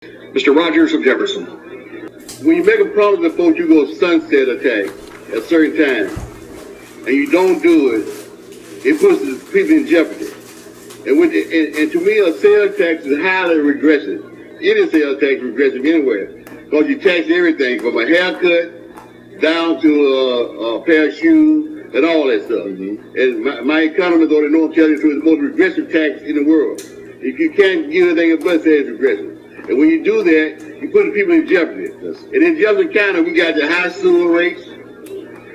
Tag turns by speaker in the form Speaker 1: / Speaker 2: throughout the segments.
Speaker 1: Mr. Rogers of Jefferson.
Speaker 2: When you make a promise to folks, you go sunset attack at a certain time, and you don't do it, it puts the people in jeopardy. And to me, a sales tax is highly regressive. Any sales tax is regressive anywhere, because you tax everything from a haircut down to a pair of shoes and all that stuff. Mm-hmm. And my economists ought to know I'm telling you, it's the most regressive tax in the world. If you can't give anything but say it's regressive. And when you do that, you put the people in jeopardy. Yes. And in Jefferson County, we got the high sewer rates.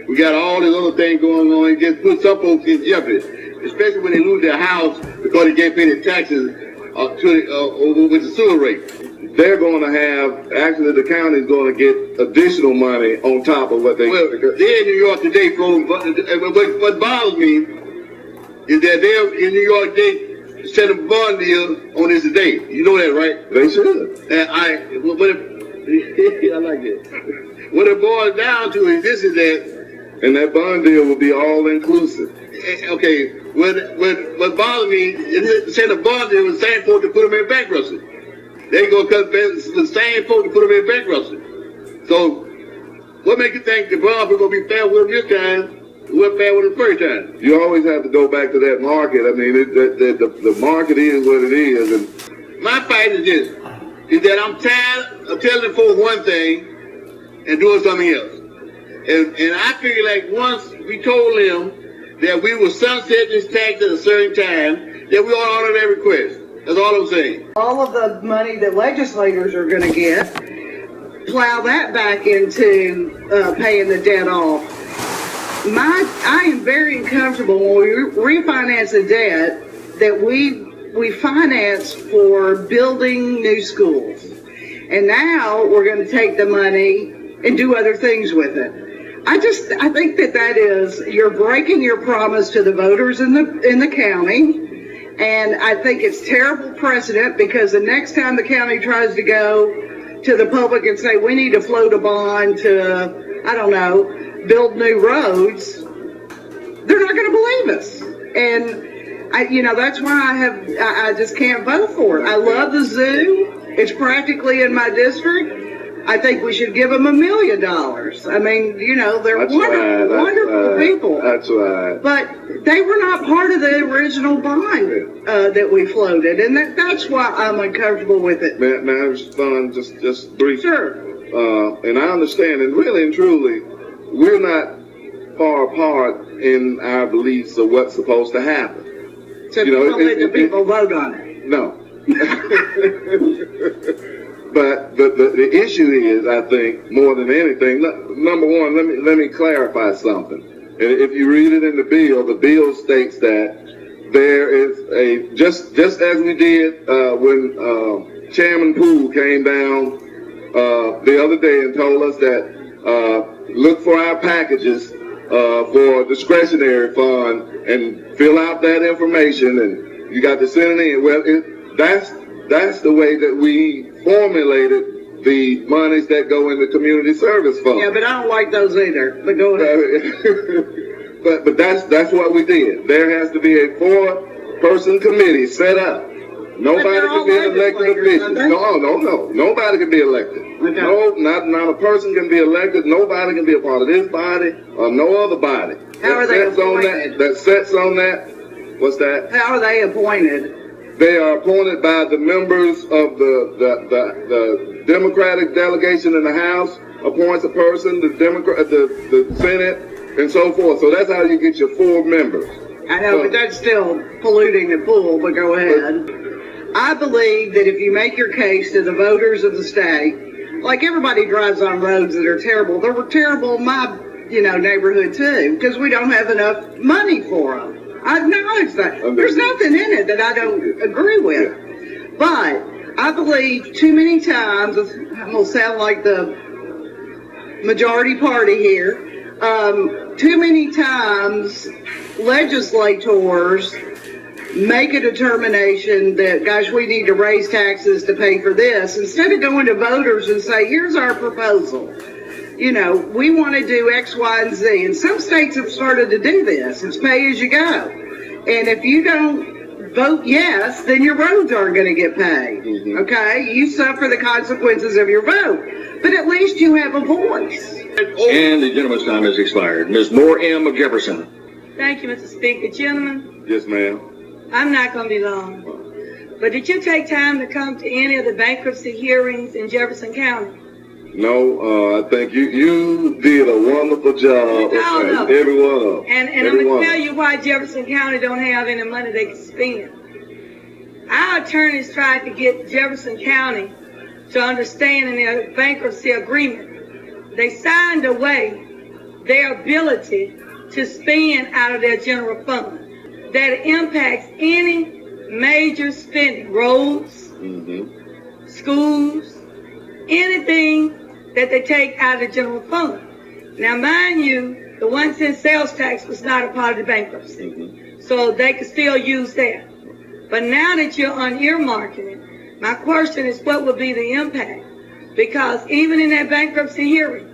Speaker 2: We got all this other thing going on. It just puts some folks in jeopardy, especially when they lose their house because they can't pay the taxes with the sewer rate.
Speaker 3: They're going to have, actually the county is going to get additional money on top of what they...
Speaker 2: Well, they're in New York today, folks. What bothers me is that they're in New York today, set a bond deal on this today. You know that, right?
Speaker 3: They should.
Speaker 2: And I like it. What it boils down to is this: is that,
Speaker 3: and that bond deal will be all inclusive.
Speaker 2: Okay. What bothers me is saying the bond deal was the same folks to put them in bankruptcy. They go cut the same folks to put them in bankruptcy. So, what makes you think the bond is going to be fair with them this time? We're fair with the first time.
Speaker 3: You always have to go back to that market. I mean, the market is what it is. And
Speaker 2: my fight is this: is that I'm tired of telling folks one thing and doing something else. And I figure like once we told them that we will sunset this tax at a certain time, that we ought to honor their request. That's all I'm saying.
Speaker 4: All of the money that legislators are going to get, plow that back into paying the debt off. I am very uncomfortable when we refinance a debt that we finance for building new schools. And now we're going to take the money and do other things with it. I think that is, you're breaking your promise to the voters in the county. And I think it's terrible precedent, because the next time the county tries to go to the public and say, we need to float a bond to, I don't know, build new roads, they're not going to believe us. And that's why I just can't vote for it. I love the zoo. It's practically in my district. I think we should give them $1 million. I mean, they're wonderful people.
Speaker 3: That's right.
Speaker 4: But they were not part of the original bond that we floated, and that's why I'm uncomfortable with it.
Speaker 3: May I respond just briefly?
Speaker 4: Sure.
Speaker 3: And I understand, and really and truly, we're not far apart in our beliefs of what's supposed to happen.
Speaker 4: So don't let the people vote on it.
Speaker 3: No. But the issue is, I think, more than anything, number one, let me clarify something. And if you read it in the bill states that there is just as we did when Chairman Poole came down the other day and told us that look for our packages for a discretionary fund and fill out that information, and you got to send it in. Well, that's the way that we formulated the monies that go in the community service fund.
Speaker 4: Yeah, but I don't like those either. But go ahead.
Speaker 3: but that's what we did. There has to be a 4-person committee set up. Nobody can be an elected official. No. Nobody can be elected. Okay. No, not a person can be elected. Nobody can be a part of this body or no other body.
Speaker 4: How are they appointed?
Speaker 3: That sets on that. What's that?
Speaker 4: How are they appointed?
Speaker 3: They are appointed by the members of the Democratic delegation in the House, appoints a person, the Senate, and so forth. So that's how you get your 4 members.
Speaker 4: I know, but that's still polluting the pool, but go ahead. I believe that if you make your case to the voters of the state, like everybody drives on roads that are terrible. They were terrible in my, neighborhood too, because we don't have enough money for them. I acknowledge that. There's nothing in it that I don't agree with. But I believe too many times, I'm going to sound like the majority party here, too many times legislators make a determination that, gosh, we need to raise taxes to pay for this, instead of going to voters and say, here's our proposal. We want to do X, Y, and Z. And some states have started to do this. It's pay as you go. And if you don't vote yes, then your roads aren't going to get paid.
Speaker 3: Mhm.
Speaker 4: Okay? You suffer the consequences of your vote. But at least you have a voice.
Speaker 1: And the gentleman's time has expired. Ms. Moore M. of Jefferson.
Speaker 5: Thank you, Mr. Speaker. Gentlemen,
Speaker 3: Yes, ma'am.
Speaker 5: I'm not going to be long. But did you take time to come to any of the bankruptcy hearings in Jefferson County?
Speaker 3: No, I think you did a wonderful job.
Speaker 5: No.
Speaker 3: Every one of them.
Speaker 5: And I'm
Speaker 3: Every
Speaker 5: going
Speaker 3: one
Speaker 5: to
Speaker 3: of
Speaker 5: tell
Speaker 3: them.
Speaker 5: you why Jefferson County don't have any money they can spend. Our attorneys tried to get Jefferson County to understand in their bankruptcy agreement. They signed away their ability to spend out of their general fund that impacts any major spending, roads,
Speaker 3: Mhm.
Speaker 5: schools, anything that they take out of the general fund. Now, mind you, the 1 cent sales tax was not a part of the bankruptcy, so they could still use that. But now that you're unearmarking it, my question is, what will be the impact? Because even in that bankruptcy hearing,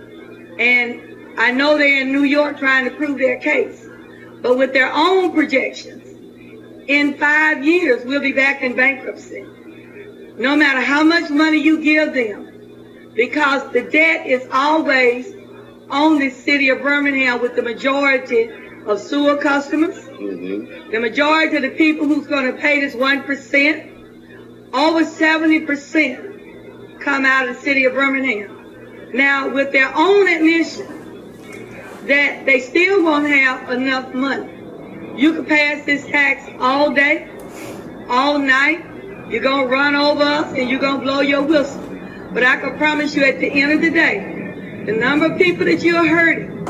Speaker 5: and I know they're in New York trying to prove their case, but with their own projections, in 5 years, we'll be back in bankruptcy. No matter how much money you give them, because the debt is always on the city of Birmingham with the majority of sewer customers,
Speaker 3: Mhm.
Speaker 5: the majority of the people who's going to pay this 1%, over 70% come out of the city of Birmingham. Now, with their own admission that they still won't have enough money, you can pass this tax all day, all night. You're going to run over us and you're going to blow your whistle. But I can promise you at the end of the day, the number of people that you're hurting,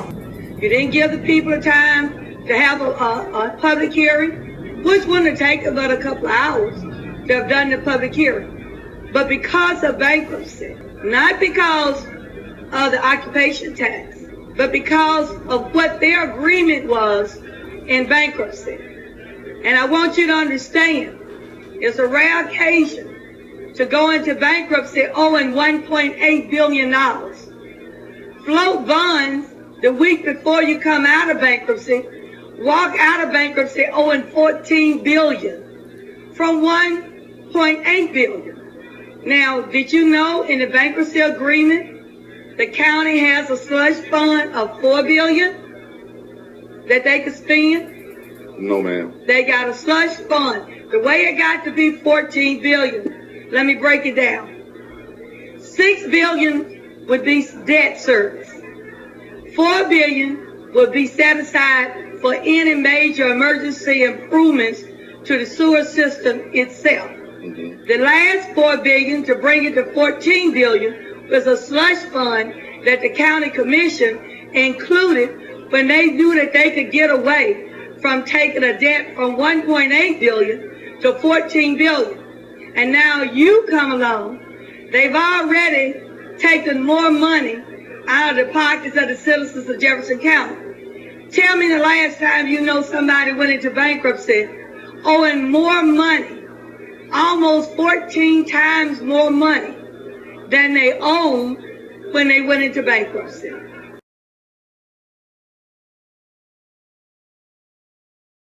Speaker 5: you didn't give the people time to have a public hearing, which wouldn't have taken but a couple of hours to have done the public hearing. But because of bankruptcy, not because of the occupation tax, but because of what their agreement was in bankruptcy. And I want you to understand, it's a rare occasion to go into bankruptcy owing $1.8 billion. Float bonds the week before you come out of bankruptcy, walk out of bankruptcy owing $14 billion from $1.8 billion. Now, did you know in the bankruptcy agreement, the county has a slush fund of $4 billion that they could spend?
Speaker 3: No, ma'am.
Speaker 5: They got a slush fund. The way it got to be $14 billion, let me break it down. $6 billion would be debt service. $4 billion would be set aside for any major emergency improvements to the sewer system itself.
Speaker 3: Mhm.
Speaker 5: The last $4 billion, to bring it to $14 billion, was a slush fund that the county commission included when they knew that they could get away from taking a debt from $1.8 billion to $14 billion. And now you come along, they've already taken more money out of the pockets of the citizens of Jefferson County. Tell me the last time you know somebody went into bankruptcy owing more money, almost 14 times more money than they owned when they went into bankruptcy.